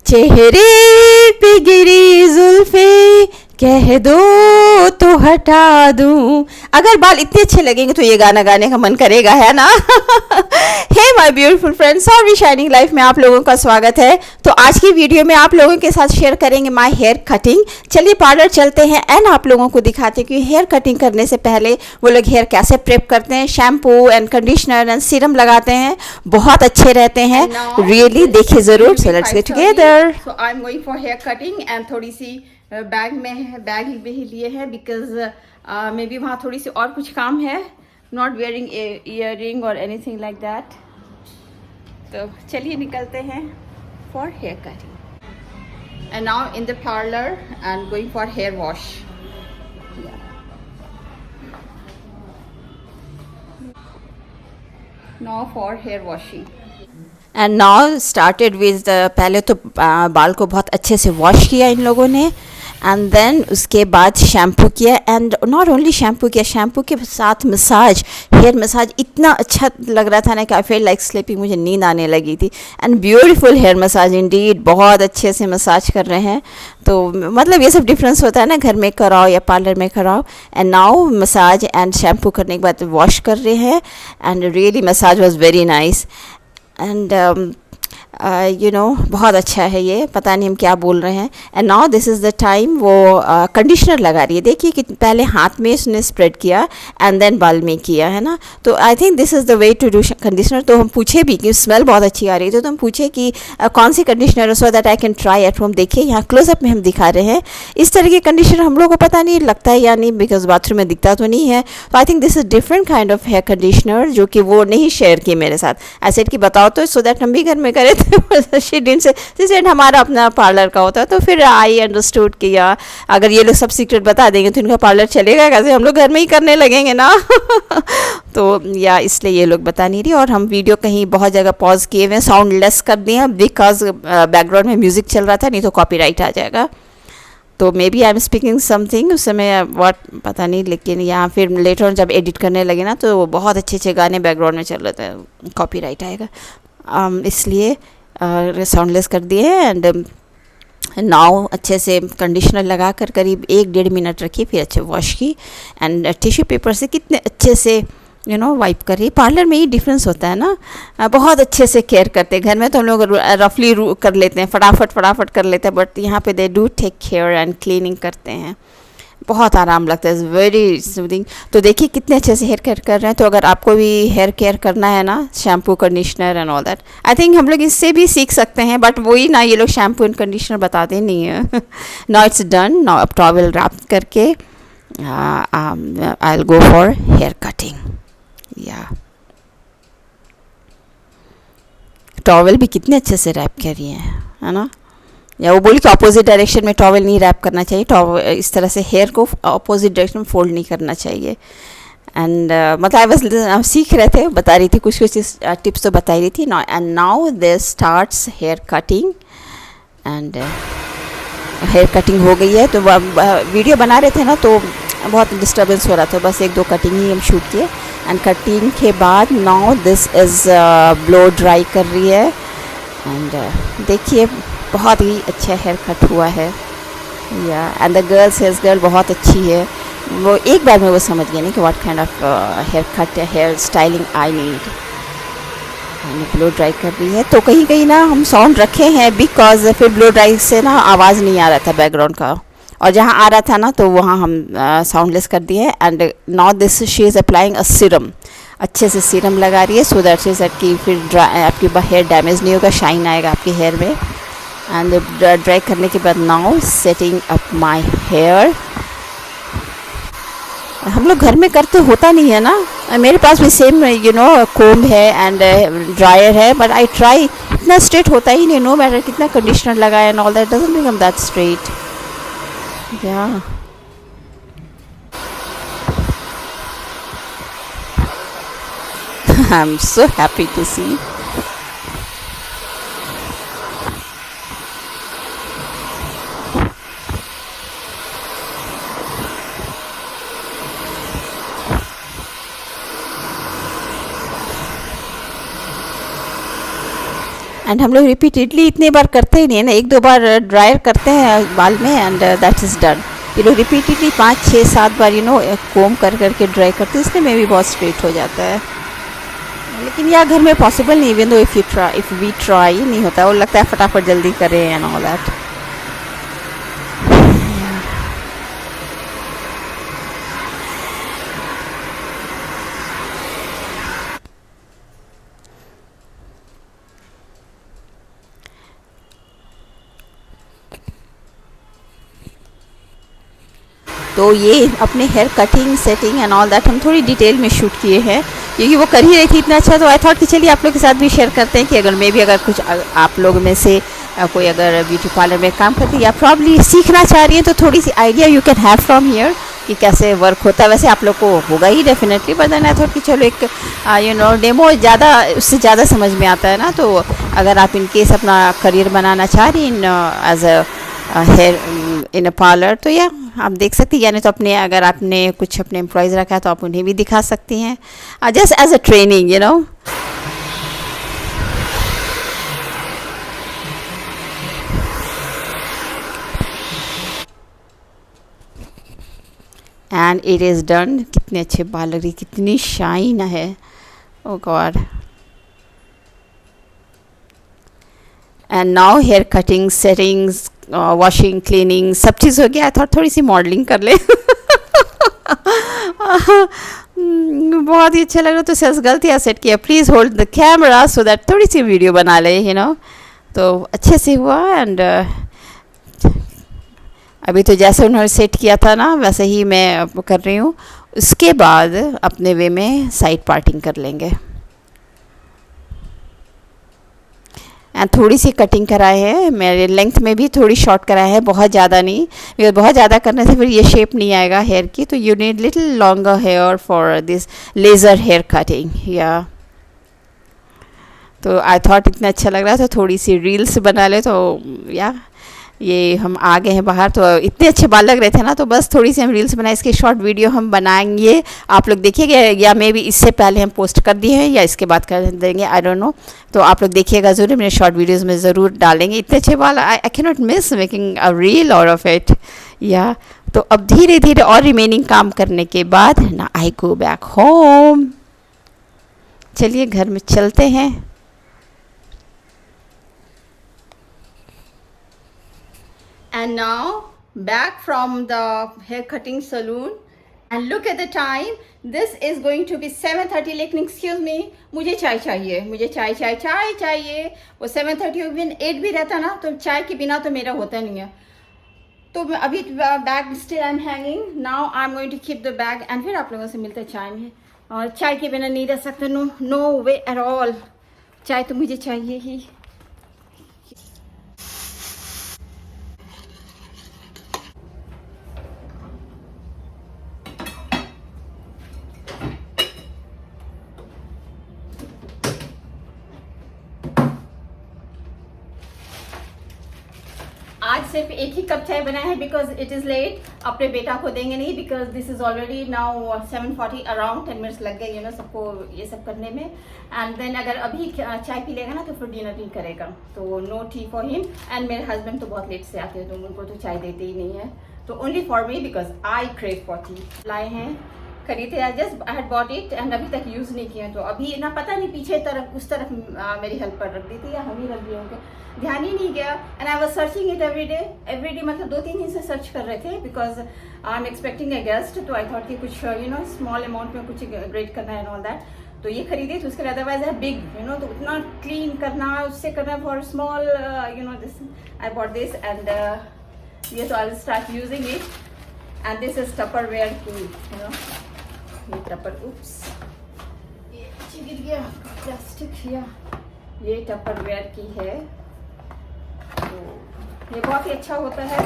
चेहरे पे गिरी जुल्फे कह दो तो हटा दूं। अगर बाल इतने अच्छे लगेंगे तो ये गाना गाने का मन करेगा, है ना। हे माय ब्यूटीफुल फ्रेंड्स, और शाइनिंग लाइफ में आप लोगों का स्वागत है। तो आज की वीडियो में आप लोगों के साथ शेयर करेंगे माय हेयर कटिंग। चलिए पार्लर चलते हैं एंड आप लोगों को दिखाते हैं कि हेयर कटिंग करने से पहले वो लोग हेयर कैसे प्रेप करते हैं। Shampoo and conditioner and serum लगाते हैं, बहुत अच्छे रहते हैं। रियली देखिए जरूर। So let's get together. So I am going for hair cutting and थोड़ी सी बैग में ही लिए हैं बिकॉज मे बी वहाँ थोड़ी सी और कुछ काम है। नॉट वेयरिंग ईयर रिंग और एनीथिंग लाइक दैट। तो चलिए निकलते हैं for hair cutting and now in the parlour and going for hair wash. Now for hair washing and now started with पहले तो बाल को बहुत अच्छे से वॉश किया इन लोगों ने एंड देन उसके बाद शैम्पू किया एंड नॉट ओनली शैम्पू किया, शैम्पू के साथ मसाज, हेयर मसाज इतना अच्छा लग रहा था ना कि आई फील लाइक स्लीपिंग, मुझे नींद आने लगी थी। And beautiful hair massage indeed, बहुत अच्छे से मसाज कर रहे हैं। तो मतलब ये सब डिफरेंस होता है ना, घर में कराओ या पार्लर में कराओ। And now massage and shampoo करने के बाद वॉश कर रहे हैं and really massage was very nice and you know बहुत अच्छा है ये, पता नहीं हम क्या बोल रहे हैं। And now this is the time वो कंडीशनर लगा रही है। देखिए कि पहले हाथ में उसने स्प्रेड किया एंड देन बाल में किया, है ना। तो I think this is the way to do conditioner. तो हम पूछे भी कि स्मेल बहुत अच्छी आ रही थी, तो हम पूछे कि कौन सी कंडीशनर है, so that I can try at home. देखिए यहाँ क्लोजअप में हम दिखा रहे हैं। इस तरह के कंडीशनर हम लोग को पता नहीं लगता है या नहीं, बिकॉज बाथरूम में दिखता तो नहीं है। तो I think this is different kind of hair conditioner जो कि वो नहीं शेयर की मेरे साथ। ऐसे कि बताओ तो सो दैट हम भी घर में करें। शी डिडंट से हमारा अपना पार्लर का होता है। तो फिर आई अंडरस्टूड किया अगर ये लोग सब सीक्रेट बता देंगे तो इनका पार्लर चलेगा कैसे, हम लोग घर में ही करने लगेंगे ना। तो या इसलिए ये लोग बता नहीं रही। और हम वीडियो कहीं बहुत जगह पॉज किए हुए, साउंड लेस कर दिए हैं बिकॉज बैकग्राउंड में म्यूज़िक चल रहा था, नहीं तो कॉपीराइट आ जाएगा। तो maybe I am speaking something उस समय व्हाट पता नहीं, लेकिन यहाँ फिर लेटर ऑन जब एडिट करने लगे ना तो बहुत अच्छे अच्छे गाने बैकग्राउंड में चल रहे थे, कॉपीराइट आएगा। इसलिए साउंडलेस कर दिए एंड नाउ अच्छे से कंडीशनर लगा कर करीब 1-1.5 मिनट रखी, फिर अच्छे वॉश की एंड टिश्यू पेपर से कितने अच्छे से यू नो वाइप कर रही। पार्लर में ही डिफरेंस होता है ना, बहुत अच्छे से केयर करते हैं। घर में तो हम लोग रफली कर लेते हैं, फटाफट कर लेते हैं, बट यहाँ पे they do take care and cleaning करते हैं, बहुत आराम लगता है, वेरी सूदिंग। तो देखिए कितने अच्छे से हेयर केयर कर रहे हैं। तो अगर आपको भी हेयर केयर करना है ना, shampoo conditioner and all that, I think हम लोग इससे भी सीख सकते हैं। बट वही ना, ये लोग शैम्पू एंड कंडीशनर बताते नहीं है। Now it's done. नाउ अब टॉवल रैप करके I will go for hair cutting. या टॉवल भी कितने अच्छे से रैप कर रही है ना। या वो बोली कि अपोजिट डायरेक्शन में टॉवल नहीं रैप करना चाहिए, टॉवल इस तरह से हेयर को अपोजिट डायरेक्शन में फोल्ड नहीं करना चाहिए। एंड मतलब आई बस हम सीख रहे थे, बता रही थी कुछ टिप्स तो बता रही थी। And now they starts hair cutting and hair cutting हो गई है। तो वीडियो बना रहे थे ना तो बहुत डिस्टर्बेंस हो रहा था, बस 1-2 कटिंग ही हम शूट किए। एंड कटिंग के बाद now this is blow dry कर रही है एंड देखिए बहुत ही अच्छा हेयर कट हुआ है। या एंड द सेल्स गर्ल बहुत अच्छी है, वो एक बार में वो समझ गई नहीं कि what kind of hair cut hair styling I need. Blow dry कर रही है। तो कहीं कहीं ना हम साउंड रखे हैं बिकॉज फिर ब्लो ड्राई से ना आवाज़ नहीं आ रहा था बैकग्राउंड का, और जहाँ आ रहा था ना तो वहाँ हम साउंडलेस कर दिए। And now this she is applying a serum, अच्छे से सीरम लगा रही है सो दैट कि फिर आपकी हेयर डैमेज नहीं होगा, शाइन आएगा आपके हेयर में। एंड ड्राई करने के बाद now setting up my hair. हम लोग घर में करते होता नहीं है ना, मेरे पास भी सेम यू नो कोम्ब है एंड ड्रायर है, बट आई ट्राई, इतना स्ट्रेट होता ही नहीं, नो मैटर कितना कंडीशनर लगाए and all that doesn't become that straight. Yeah I am so happy to see. And हम लोग रिपीटेडली इतने बार करते ही नहीं है ना, 1-2 बार ड्रायर करते हैं बाल में एंड दैट इज़ डन। ये लोग रिपीटेडली 5-6-7 बार कोम कर करके ड्राई करते हैं, इसलिए में भी बहुत स्ट्रेट हो जाता है। लेकिन यह घर में पॉसिबल नहीं, even though if we try नहीं होता, वो लगता है फटाफट जल्दी करें एंड ऑल दैट। तो ये अपने hair cutting setting and all that हम थोड़ी डिटेल में शूट किए हैं, क्योंकि वो कर ही रही थी इतना अच्छा, तो आई थॉट कि चलिए आप लोग के साथ भी शेयर करते हैं कि अगर मे भी अगर कुछ आप लोग में से कोई अगर ब्यूटी पार्लर में काम करती है या प्रॉब्ली सीखना चाह रही है, तो थोड़ी सी idea you can have from here कि कैसे वर्क होता है। वैसे आप लोग को होगा ही definitely, but then I thought कि चलो एक डेमो ज़्यादा उससे ज़्यादा समझ में आता है ना। तो अगर आप इन केस अपना करियर बनाना चाह रही हैं as a hair in a parlour, तो या आप देख सकती हैं, यानी तो अपने अगर आपने कुछ अपने एम्प्लॉयज़ रखा है तो आप उन्हें भी दिखा सकती हैं just as a training and it is done. कितने अच्छे बाल लग रही, कितनी शाइन है, oh god. And now hair cutting, settings, washing, cleaning सब चीज़ हो गया। थोड़ा थोड़ी सी मॉडलिंग कर ले बहुत ही अच्छा लग रहा। तो सच गलती सेट किया, please hold the camera so that थोड़ी सी वीडियो बना ले तो अच्छे से हुआ। एंड अभी तो जैसे उन्होंने सेट किया था ना वैसे ही मैं कर रही हूँ। उसके बाद अपने वे में साइड पार्टिंग कर लेंगे। एंड थोड़ी सी कटिंग कराए है, मेरे लेंथ में भी थोड़ी शॉर्ट कराए है, बहुत ज़्यादा नहीं, बिकॉज बहुत ज़्यादा करने से फिर ये शेप नहीं आएगा हेयर की। तो you need little longer hair for this laser hair cutting या। तो आई थॉट इतना अच्छा लग रहा था, थोड़ी सी रील्स बना ले। तो या ये हम आ गए हैं बाहर, तो इतने अच्छे बाल लग रहे थे ना, तो बस थोड़ी सी हम रील्स बनाए। इसके शॉर्ट वीडियो हम बनाएंगे, आप लोग देखिएगा, या मे बी इससे पहले हम पोस्ट कर दिए हैं या इसके बाद कर देंगे, आई डोंट नो। तो आप लोग देखिएगा ज़रूर, मेरे शॉर्ट वीडियोज़ में ज़रूर डालेंगे। इतने अच्छे बाल, I can not miss making a reel out of it या। तो अब धीरे धीरे और रिमेनिंग काम करने के बाद ना आई गो बैक होम। चलिए घर में चलते हैं। And now back from the hair cutting salon, and look at the time, this is going to be 7:30. लेकिन excuse me, मुझे चाय चाहिए, मुझे चाय चाहिए। वो 7:30 इवन 8 भी रहता ना, तो चाय के बिना तो मेरा होता नहीं है। तो अभी bag still I am hanging, now I am going to keep the bag and फिर आप लोगों से मिलते हैं चाय में। और चाय के बिना नहीं रह सकते, नो वे एट ऑल, चाय तो मुझे चाहिए ही। आज सिर्फ एक ही कप चाय बनाया है बिकॉज इट इज़ लेट। अपने बेटा को देंगे नहीं because this is already now 7:40, around 10 minutes लग गए सबको ये सब करने में। एंड देन अगर अभी चाय पी लेगा ना तो फिर डिनर नहीं करेगा, तो no tea for him. And मेरे हस्बैंड तो बहुत लेट से आते हैं, तो उनको तो चाय देते ही नहीं है, तो only for me because I crave for T. लाए हैं, खरीदे, I just I had bought it and अभी तक यूज़ नहीं किया। तो अभी ना पता नहीं पीछे तरफ उस तरफ मेरी हेल्पर रख दी थी या हम ही रख दिए होंगे, ध्यान ही नहीं गया। And I was searching it every day, मतलब 2-3 दिन से सर्च कर रहे थे because I am expecting a guest. तो आई थॉट कि कुछ स्मॉल अमाउंट में कुछ ग्रेट करना है एंड ऑल दैट, तो ये खरीदे। तो उसके अदरवाइज है बिग तो उतना क्लीन करना, उससे करना for small this I bought this and ये तो I will start using it. And this is Tupperware की ये टपर, उप्स ये नीचे गिर गया प्लास्टिक, या ये टपरवेयर की है। तो ये बहुत ही अच्छा होता है,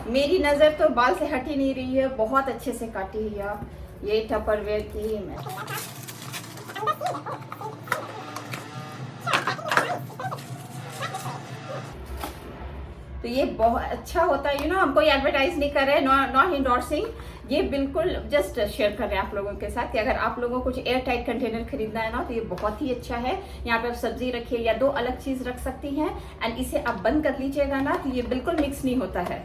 मेरी नज़र तो बाल से हट ही नहीं रही है, बहुत अच्छे से काटी है। या ये टपरवेयर की मैं तो ये बहुत अच्छा होता है, हम कोई एडवर्टाइज नहीं कर रहे हैं, नॉट इंडोर्सिंग, ये बिल्कुल जस्ट शेयर कर रहे हैं आप लोगों के साथ कि अगर आप लोगों को कुछ एयर टाइट कंटेनर खरीदना है ना तो ये बहुत ही अच्छा है। यहाँ पे आप सब्जी रखिए या 2 अलग चीज रख सकती हैं, एंड इसे आप बंद कर लीजिएगा ना तो ये बिल्कुल मिक्स नहीं होता है,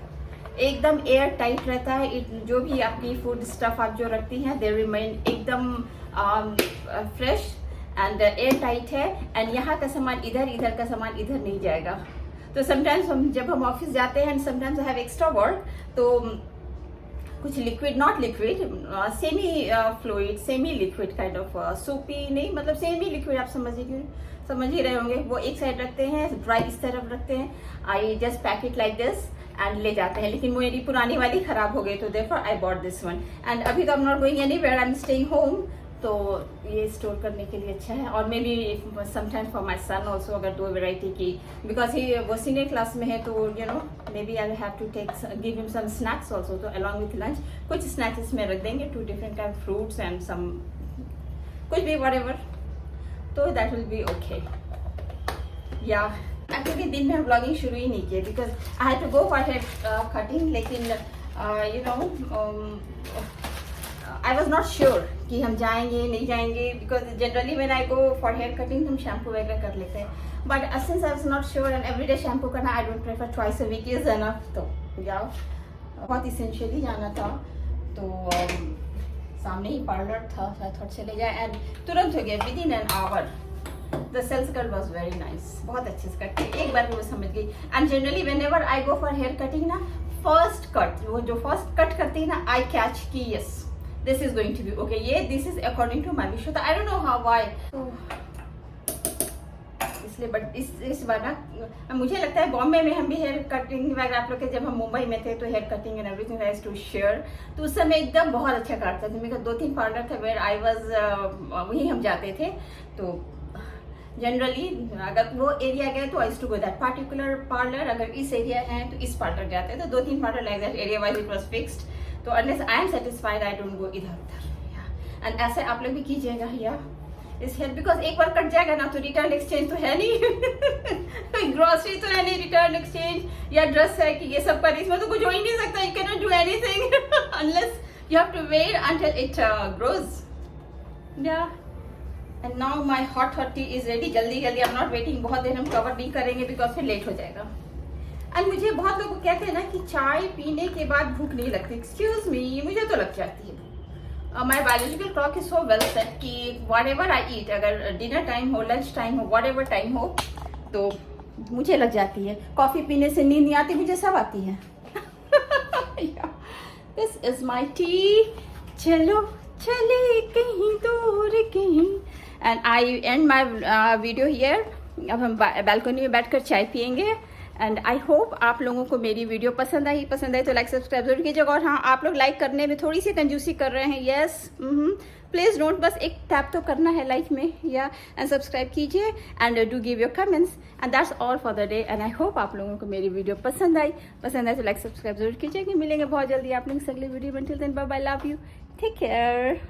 एकदम एयर टाइट रहता है। जो भी आपकी फूड स्टफ आप जो रखती हैं दे रिमेन एकदम फ्रेश एंड एयर टाइट है, एंड यहाँ का सामान इधर, इधर का सामान इधर नहीं जाएगा। तो समटाइम्स जब हम ऑफिस जाते हैं and sometimes I have extra work, तो कुछ liquid, not liquid, semi fluid, semi liquid kind of, soupy नहीं, मतलब सेमी लिक्विड, आप समझ ही रहे होंगे, वो एक साइड रखते हैं, ड्राई इस तरफ रखते हैं। I just pack it like this and ले जाते हैं, लेकिन मेरी पुरानी वाली खराब हो गई तो therefore I bought this one, and अभी तो I am not going anywhere, I am staying home, तो ये स्टोर करने के लिए अच्छा है। और maybe sometimes for my son also, अगर 2 वेराइटी की, बिकॉज वो सीनियर क्लास में है, तो maybe I have to give him some snacks also, तो अलॉन्ग विथ लंच कुछ स्नैक्स इसमें रख देंगे, 2 different kind fruits and some कुछ भी व्हाटएवर, तो दैट विल बी ओके। या एक्चुअली दिन में ब्लॉगिंग शुरू ही नहीं किया because I had to go for hair cutting, लेकिन आई वॉज नॉट श्योर कि हम जाएंगे नहीं जाएंगे, because generally when I go for hair cutting हम शैम्पू वगैरह कर लेते हैं, but since I was not sure and everyday shampoo करना, I don't prefer twice a week is enough. तो जाओ, बहुत इसेंशियली जाना था, तो सामने ही पार्लर था, थोड़ा चले जाए एंड तुरंत हो गया, within an hour. The sales cut was very nice, बहुत अच्छे से कट की, एक बार में वो समझ गई। And generally whenever I go for hair cutting ना, फर्स्ट कट, वो जो फर्स्ट कट करती है ना, आई कैच की yes this is going to be okay, ये this is according to my wish, तो I don't know how why, तो इसलिए, बट इस बार ना मुझे लगता है बॉम्बे में हम भी हेयर कटिंग वगैरह, आप लोग के जब हम मुंबई में थे तो hair cutting and everything I to share, तो उस समय एकदम बहुत अच्छा काटता था। मेरे 2-3 पार्लर थे वेयर आई वाज, वहीं हम जाते थे, तो जनरली अगर वो एरिया गए तो I to go that particular parlour, अगर इस एरिया है तो इस पार्लर जाते हैं, तो 2-3 parlour like that area wise it was fixed, तो unless I am satisfied I don't go इधर उधर। एंड ऐसे आप लोग भी कीजिएगा या इस हेयर, बिकॉज एक बार कट जाएगा ना तो रिटर्न एक्सचेंज तो है नहीं ग्रोसरी तो है नहीं, रिटर्न एक्सचेंज या ड्रेस है कि ये सब पर, इसमें तो कुछ हो ही नहीं सकता, you can not do anything unless you have to wait until it grows. Yeah and now my hot tea is ready, जल्दी जल्दी, आई एम नॉट वेटिंग, बहुत देर हम कवर नहीं करेंगे बिकॉज फिर लेट हो जाएगा। एंड मुझे बहुत लोग कहते हैं ना कि चाय पीने के बाद भूख नहीं लगती, एक्सक्यूज मी, मुझे तो लग जाती है। My biological clock is so well set कि वॉट एवर आई ईट, अगर डिनर टाइम हो, लंच टाइम हो, वॉट एवर टाइम हो, तो मुझे लग जाती है। कॉफी पीने से नींद नहीं आती, मुझे सब आती है। दिस इज माई टी, चलो चले कहीं दूर कहीं, and I and my video here. अब हम बालकनी में बैठकर चाय पियेंगे, एंड आई होप आप लोगों को मेरी वीडियो पसंद आई तो लाइक सब्सक्राइब जरूर कीजिएगा। और हाँ, आप लोग लाइक करने में थोड़ी सी कंजूसी कर रहे हैं, यस, प्लीज़ डोंट, बस एक टैप तो करना है लाइक में, या एंड सब्सक्राइब कीजिए and do give your comments, and that's all for the day. And I hope आप लोगों को मेरी वीडियो पसंद आई तो लाइक सब्सक्राइब जरूर कीजिएगा। मिलेंगे बहुत जल्दी आप लोगों से अगली वीडियो में, till then bye bye, love you, take care.